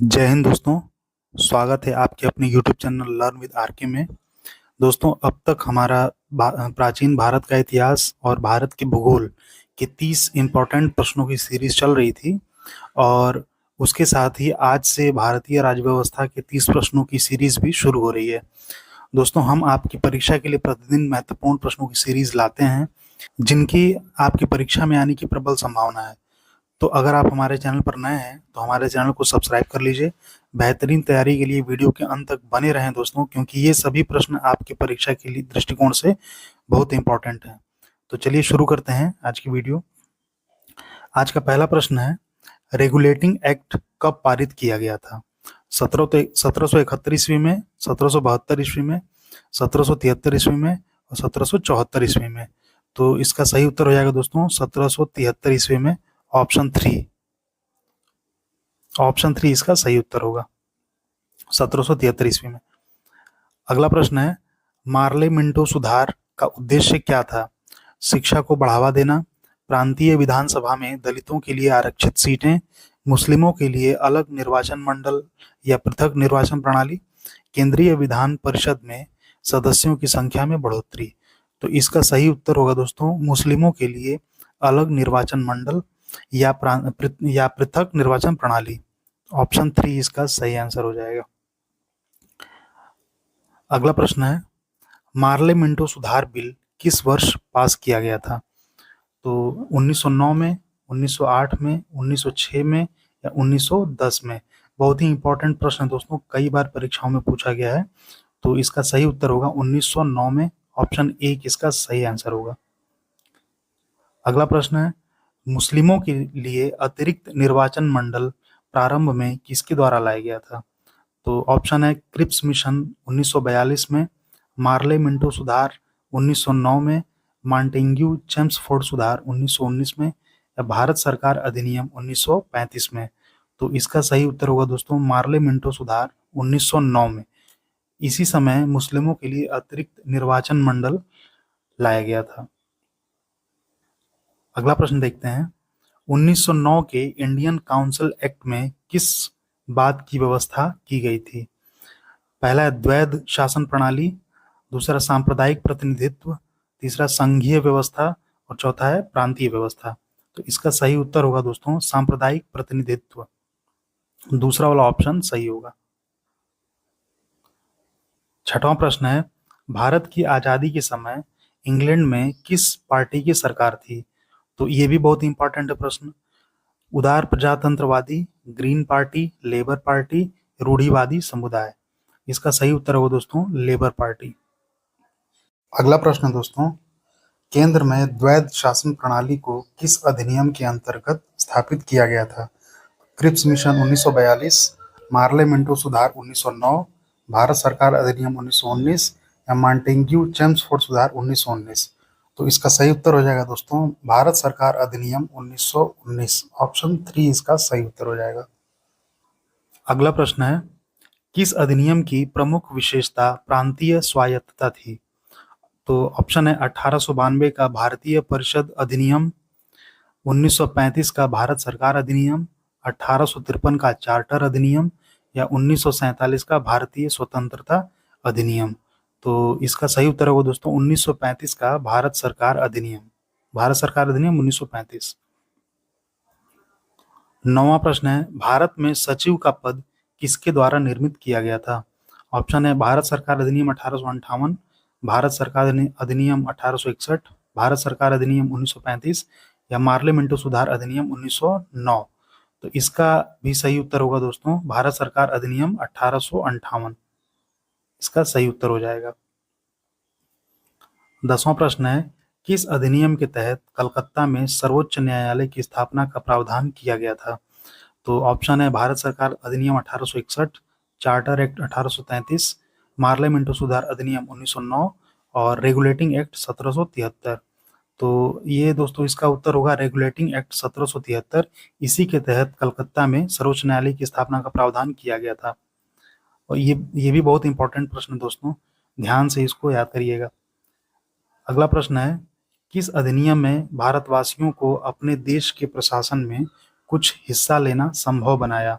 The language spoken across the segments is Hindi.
जय हिंद दोस्तों। स्वागत है आपके अपने YouTube channel learn with RK में। दोस्तों, अब तक हमारा प्राचीन भारत का इतिहास और भारत के भूगोल के 30 इम्पोर्टेंट प्रश्नों की सीरीज चल रही थी और उसके साथ ही आज से भारतीय राज्य व्यवस्था के 30 प्रश्नों की सीरीज भी शुरू हो रही है। दोस्तों, हम आपकी परीक्षा के लिए प्रतिदिन महत्वपूर्ण प्रश्नों की सीरीज लाते हैं जिनकी आपकी परीक्षा में आने की प्रबल संभावना है। तो अगर आप हमारे चैनल पर नए हैं तो हमारे चैनल को सब्सक्राइब कर लीजिए। बेहतरीन तैयारी के लिए वीडियो के अंत तक बने रहें दोस्तों, क्योंकि ये सभी प्रश्न आपकी परीक्षा के लिए दृष्टिकोण से बहुत इंपॉर्टेंट हैं। तो चलिए शुरू करते हैं आज की वीडियो। आज का पहला प्रश्न है, रेगुलेटिंग एक्ट कब पारित किया गया था? 1771 ईस्वी में, 1772 ईस्वी में, 1773 ईस्वी में और 1774 ईस्वी में। तो इसका सही उत्तर हो जाएगा दोस्तों 1773 ईस्वी में। ऑप्शन थ्री इसका सही उत्तर होगा, 1773 ईस्वी में। अगला प्रश्न है, मार्ले मिंटो सुधार का उद्देश्य क्या था? शिक्षा को बढ़ावा देना, प्रांतीय विधानसभा में दलितों के लिए आरक्षित सीटें, मुस्लिमों के लिए अलग निर्वाचन मंडल या पृथक निर्वाचन प्रणाली, केंद्रीय विधान परिषद में सदस्यों की संख्या में बढ़ोतरी। तो इसका सही उत्तर होगा दोस्तों मुस्लिमों के लिए अलग निर्वाचन मंडल या पृथक निर्वाचन प्रणाली। ऑप्शन थ्री इसका सही आंसर हो जाएगा। अगला प्रश्न है, मार्ले मिंटो सुधार बिल किस वर्ष पास किया गया था? तो 1909 में, 1908 में, 1906 में या 1910 में। बहुत ही इंपॉर्टेंट प्रश्न है दोस्तों, कई बार परीक्षाओं में पूछा गया है। तो इसका सही उत्तर होगा 1909 में। ऑप्शन ए इसका सही आंसर होगा। अगला प्रश्न है, मुस्लिमों के लिए अतिरिक्त निर्वाचन मंडल प्रारंभ में किसके द्वारा लाया गया था? तो ऑप्शन है क्रिप्स मिशन 1942 में, मार्ले मिंटो सुधार 1909 में, मॉन्टेग्यू चेम्सफोर्ड सुधार 1919 में या भारत सरकार अधिनियम 1935 में। तो इसका सही उत्तर होगा दोस्तों मार्ले मिंटो सुधार 1909 में। इसी समय मुस्लिमों के लिए अतिरिक्त निर्वाचन मंडल लाया गया था। अगला प्रश्न देखते हैं, 1909 के इंडियन काउंसिल एक्ट में किस बात की व्यवस्था की गई थी? पहला है द्वैध शासन प्रणाली, दूसरा सांप्रदायिक प्रतिनिधित्व, तीसरा संघीय व्यवस्था और चौथा है प्रांतीय व्यवस्था। तो इसका सही उत्तर होगा दोस्तों सांप्रदायिक प्रतिनिधित्व। दूसरा वाला ऑप्शन सही होगा। छठवां प्रश्न है, भारत की आजादी के समय इंग्लैंड में किस पार्टी की सरकार थी? तो ये भी बहुत इंपॉर्टेंट है प्रश्न। उदार प्रजातंत्रवादी, ग्रीन पार्टी, लेबर पार्टी, रूढ़िवादी समुदाय। इसका सही उत्तर होगा दोस्तों लेबर पार्टी। अगला प्रश्न दोस्तों, केंद्र में द्वैध शासन प्रणाली को किस अधिनियम के अंतर्गत स्थापित किया गया था? क्रिप्स मिशन 1942, मार्ले मिंटो सुधार 1909, भारत सरकार अधिनियम 1919 या मॉन्टेग्यू चेम्सफोर्ड सुधार 1919। तो इसका सही उत्तर हो जाएगा दोस्तों भारत सरकार अधिनियम 1919। ऑप्शन थ्री इसका सही उत्तर हो जाएगा। अगला प्रश्न है, किस अधिनियम की प्रमुख विशेषता प्रांतीय स्वायत्तता थी? तो ऑप्शन है 1892 का भारतीय परिषद अधिनियम, 1935 का भारत सरकार अधिनियम, 1853 का चार्टर अधिनियम या 1947 का भारतीय स्वतंत्रता अधिनियम। तो इसका सही उत्तर होगा दोस्तों 1935 का भारत सरकार अधिनियम। भारत सरकार अधिनियम 1935। नौवां प्रश्न है, भारत में सचिव का पद किसके द्वारा निर्मित किया गया था? ऑप्शन है भारत सरकार अधिनियम 1858, भारत सरकार अधिनियम 1861, भारत सरकार अधिनियम 1935 या मार्ले मिंटो सुधार अधिनियम 1909। तो इसका भी सही उत्तर होगा दोस्तों भारत सरकार अधिनियम 1858। इसका सही उत्तर हो जाएगा। 10वां प्रश्न है, किस अधिनियम के तहत कलकत्ता में सर्वोच्च न्यायालय की स्थापना का प्रावधान किया गया था? तो ऑप्शन है भारत सरकार अधिनियम 1861, चार्टर एक्ट 1833, मार्ले मिंटो सुधार अधिनियम 1909 और रेगुलेटिंग एक्ट 1773। तो ये दोस्तों इसका उत्तर होगा रेगुलेटिंग एक्ट 1773। इसी के तहत कलकत्ता में सर्वोच्च न्यायालय की स्थापना का प्रावधान किया गया था। और ये भी बहुत इंपॉर्टेंट प्रश्न है दोस्तों, ध्यान से इसको याद करिएगा। अगला प्रश्न है, किस अधिनियम में भारतवासियों को अपने देश के प्रशासन में कुछ हिस्सा लेना संभव बनाया?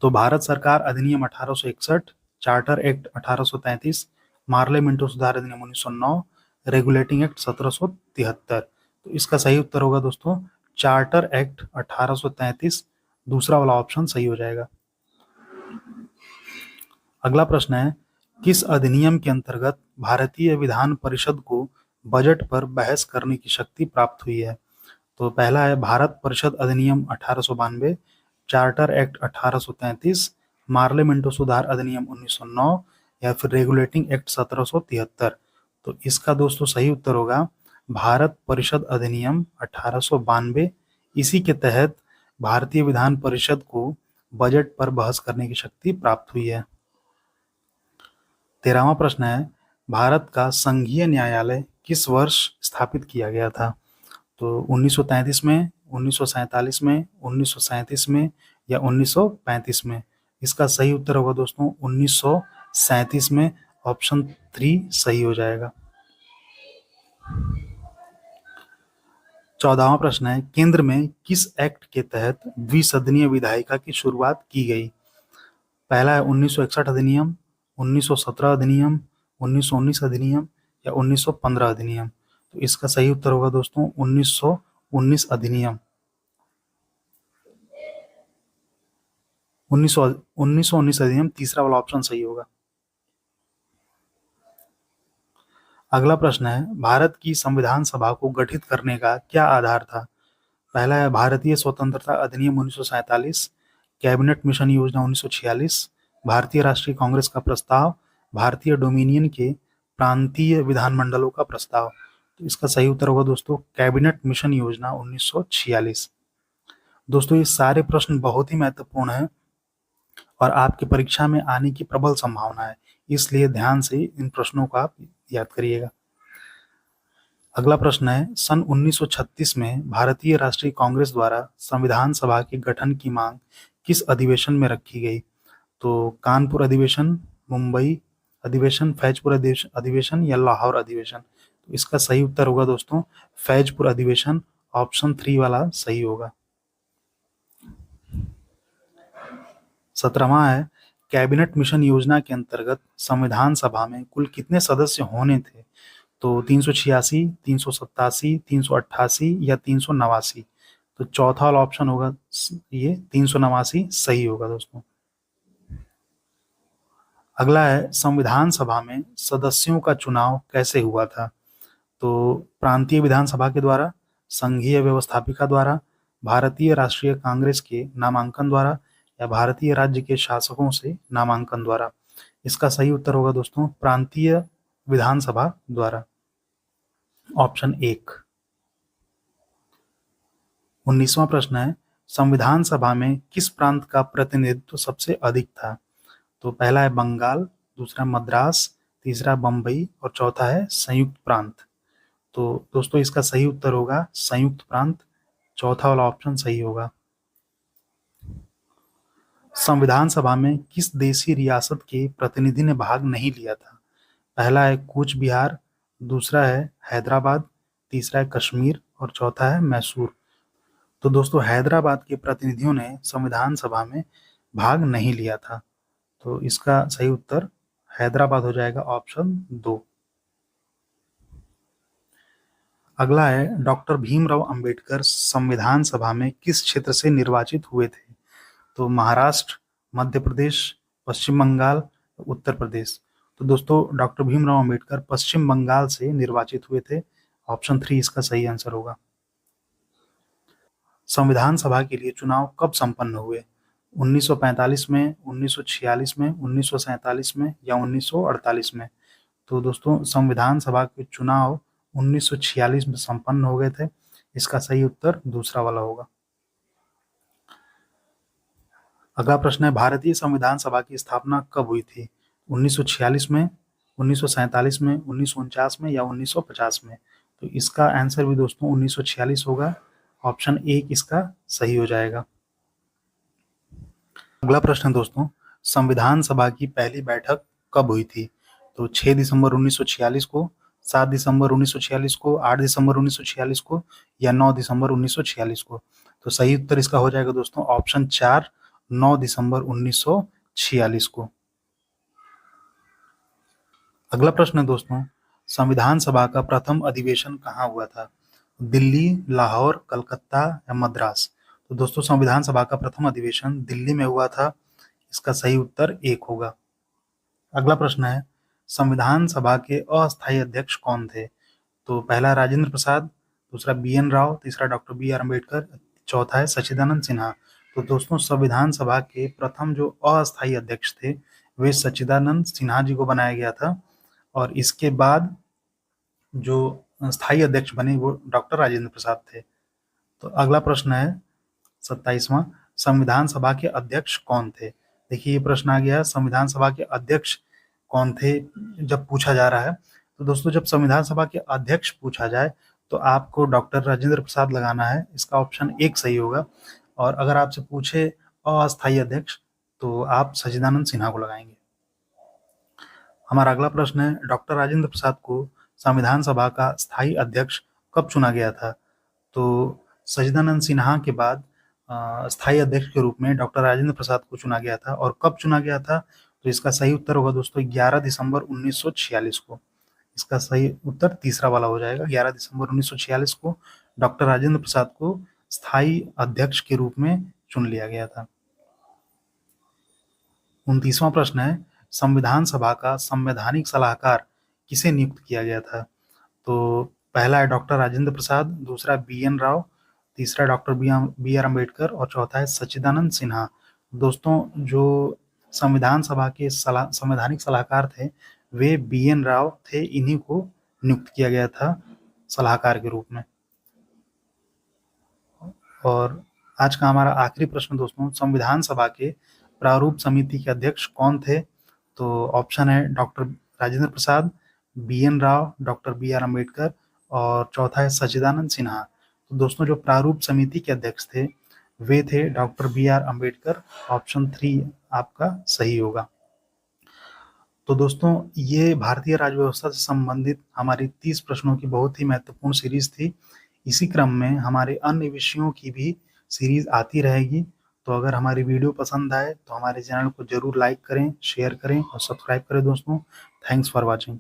तो भारत सरकार अधिनियम 1861, चार्टर एक्ट 1833, मार्ले मिंटो सुधार अधिनियम 1909, रेगुलेटिंग एक्ट 1773। तो इसका सही उत्तर होगा दोस्तों चार्टर एक्ट 1833। दूसरा वाला ऑप्शन सही हो जाएगा। अगला प्रश्न है, किस अधिनियम के अंतर्गत भारतीय विधान परिषद को बजट पर बहस करने की शक्ति प्राप्त हुई है? तो पहला है भारत परिषद अधिनियम 1892, चार्टर एक्ट 1833, मार्लियामेंटो सुधार अधिनियम 1909 या फिर रेगुलेटिंग एक्ट 1773। तो इसका दोस्तों सही उत्तर होगा भारत परिषद अधिनियम 1892। इसी के तहत भारतीय विधान परिषद को बजट पर बहस करने की शक्ति प्राप्त हुई है। 13वां प्रश्न है, भारत का संघीय न्यायालय किस वर्ष स्थापित किया गया था? तो 1933 में, 1947 में, 1937 में या 1935 में? इसका सही उत्तर होगा दोस्तों 1937 में। ऑप्शन 3 सही हो जाएगा। 14वां प्रश्न है, केंद्र में किस एक्ट के तहत द्विसदनीय विधायिका की शुरुआत की गई? पहला है 1961 अधिनियम, 1917 अधिनियम, 1919 अधिनियम या 1915 अधिनियम? तो इसका सही उत्तर होगा दोस्तों 1919 अधिनियम। 1919 अधिनियम, तीसरा वाला ऑप्शन सही होगा। अगला प्रश्न है, भारत की संविधान सभा को गठित करने का क्या आधार था? पहला है भारतीय स्वतंत्रता अधिनियम 1947, कैबिनेट मिशन योजना 1946, भारतीय राष्ट्रीय कांग्रेस का प्रस्ताव, भारतीय डोमिनियन के प्रांतीय विधानमंडलों का प्रस्ताव। तो इसका सही उत्तर होगा दोस्तों कैबिनेट मिशन योजना 1946। दोस्तों ये सारे प्रश्न बहुत ही महत्वपूर्ण हैं और आपकी परीक्षा में आने की प्रबल संभावना है, इसलिए ध्यान से इन प्रश्नों को आप याद करिएगा। अगला प्रश्न है, सन 1936 में भारतीय राष्ट्रीय कांग्रेस द्वारा संविधान सभा के गठन की मांग किस अधिवेशन में रखी गई? तो कानपुर अधिवेशन, मुंबई अधिवेशन, फैजपुर अधिवेशन या लाहौर अधिवेशन? तो इसका सही उत्तर होगा दोस्तों फैजपुर अधिवेशन। ऑप्शन 3 वाला सही होगा। 17वां है, कैबिनेट मिशन योजना के अंतर्गत संविधान सभा में कुल कितने सदस्य होने थे? तो 386, 387, 388 या 389? तो चौथा वाला ऑप्शन होगा ये 389 सही होगा दोस्तों। अगला है, संविधान सभा में सदस्यों का चुनाव कैसे हुआ था? तो प्रांतीय विधानसभा के द्वारा, संघीय व्यवस्थापिका द्वारा, भारतीय राष्ट्रीय कांग्रेस के नामांकन द्वारा या भारतीय राज्य के शासकों से नामांकन द्वारा? इसका सही उत्तर होगा दोस्तों प्रांतीय विधानसभा द्वारा। ऑप्शन 1। 19वां प्रश्न है, संविधान सभा में किस प्रांत का प्रतिनिधित्व सबसे अधिक था? तो पहला है बंगाल, दूसरा मद्रास, तीसरा बंबई और चौथा है संयुक्त प्रांत। तो दोस्तों इसका सही उत्तर होगा संयुक्त प्रांत। चौथा वाला ऑप्शन सही होगा। संविधान सभा में किस देशी रियासत के प्रतिनिधि ने भाग नहीं लिया था? पहला है कूच बिहार, दूसरा है हैदराबाद, तीसरा है कश्मीर और चौथा है मैसूर। तो दोस्तों हैदराबाद के प्रतिनिधियों ने संविधान सभा में भाग नहीं लिया था, तो इसका सही उत्तर हैदराबाद हो जाएगा। ऑप्शन 2। अगला है, डॉक्टर भीमराव अंबेडकर संविधान सभा में किस क्षेत्र से निर्वाचित हुए थे? तो महाराष्ट्र, मध्य प्रदेश, पश्चिम बंगाल, उत्तर प्रदेश? तो दोस्तों डॉक्टर भीमराव अंबेडकर पश्चिम बंगाल से निर्वाचित हुए थे। ऑप्शन 3 इसका सही आंसर होगा। संविधान सभा के लिए चुनाव कब संपन्न हुए? 1945 में, 1946 में, 1947 में या 1948 में? तो दोस्तों संविधान सभा के चुनाव 1946 में संपन्न हो गए थे। इसका सही उत्तर दूसरा वाला होगा। अगला प्रश्न है, भारतीय संविधान सभा की स्थापना कब हुई थी? 1946 में, 1947 में, 1949 में या 1950 में? तो इसका आंसर भी दोस्तों 1946 होगा। ऑप्शन 1 इसका सही हो जाएगा। अगला प्रश्न दोस्तों, संविधान सभा की पहली बैठक कब हुई थी? तो 6 दिसंबर 1946 को, 7 दिसंबर 1946 को, 8 दिसंबर 1946 को या 9 दिसंबर 1946 को? तो सही उत्तर इसका हो जाएगा दोस्तों ऑप्शन 4, 9 दिसंबर 1946 को। अगला प्रश्न है दोस्तों, संविधान सभा का प्रथम अधिवेशन कहाँ हुआ था? दिल्ली, लाहौर, कलकत्ता या मद्रास? तो दोस्तों संविधान सभा का प्रथम अधिवेशन दिल्ली में हुआ था। इसका सही उत्तर 1 होगा। अगला प्रश्न है, संविधान सभा के अस्थायी अध्यक्ष कौन थे? तो पहला राजेंद्र प्रसाद, दूसरा बी.एन. राव, तीसरा डॉक्टर बी.आर. अम्बेडकर, चौथा है सच्चिदानंद सिन्हा। तो दोस्तों संविधान सभा के प्रथम जो अस्थायी अध्यक्ष थे वे सच्चिदानंद सिन्हा जी को बनाया गया था, और इसके बाद जो स्थायी अध्यक्ष बने वो डॉक्टर राजेंद्र प्रसाद थे। तो अगला प्रश्न है 27वां, संविधान सभा के अध्यक्ष कौन थे? देखिए ये प्रश्न आ गया, संविधान सभा के अध्यक्ष कौन थे जब पूछा जा रहा है। तो दोस्तों जब संविधान सभा के अध्यक्ष पूछा जाए तो आपको डॉक्टर राजेंद्र प्रसाद लगाना है, इसका ऑप्शन 1 सही होगा। और अगर आपसे पूछे अस्थायी अध्यक्ष तो आप सच्चिदानंद सिन्हा को लगाएंगे। हमारा अगला प्रश्न है, डॉक्टर राजेंद्र प्रसाद को संविधान सभा का स्थायी अध्यक्ष कब चुना गया था? तो सच्चिदानंद सिन्हा के बाद स्थायी अध्यक्ष के रूप में डॉक्टर राजेंद्र प्रसाद को चुना गया था। और कब चुना गया था? तो इसका सही उत्तर होगा दोस्तों 11 दिसंबर 1946 को। इसका सही उत्तर तीसरा वाला हो जाएगा। 11 दिसंबर 1946 को डॉक्टर राजेंद्र प्रसाद को स्थायी अध्यक्ष के रूप में चुन लिया गया था। 29वां प्रश्न है, संविधान सभा का संवैधानिक सलाहकार किसे नियुक्त किया गया था? तो पहला है डॉक्टर राजेंद्र प्रसाद, दूसरा बी.एन. राव, तीसरा डॉक्टर बी.आर. अम्बेडकर और चौथा है सच्चिदानंद सिन्हा। दोस्तों जो संविधान सभा के संवैधानिक सलाहकार थे वे बी.एन. राव थे, इन्हीं को नियुक्त किया गया था सलाहकार के रूप में। और आज का हमारा आखिरी प्रश्न दोस्तों, संविधान सभा के प्रारूप समिति के अध्यक्ष कौन थे? तो ऑप्शन है doctor Rajendra Prasad, BN. Rau, doctor BR. Ambedkar और चौथा है सच्चिदानंद सिन्हा। तो दोस्तों जो प्रारूप समिति के अध्यक्ष थे वे थे डॉक्टर बी.आर. अम्बेडकर। ऑप्शन 3 आपका सही होगा। तो दोस्तों ये भारतीय राज्य व्यवस्था से संबंधित हमारी 30 प्रश्नों की बहुत ही महत्वपूर्ण सीरीज थी। इसी क्रम में हमारे अन्य विषयों की भी सीरीज आती रहेगी। तो अगर हमारी वीडियो पसंद आए तो हमारे चैनल को जरूर लाइक करें, शेयर करें और सब्सक्राइब करें दोस्तों। Thanks for watching.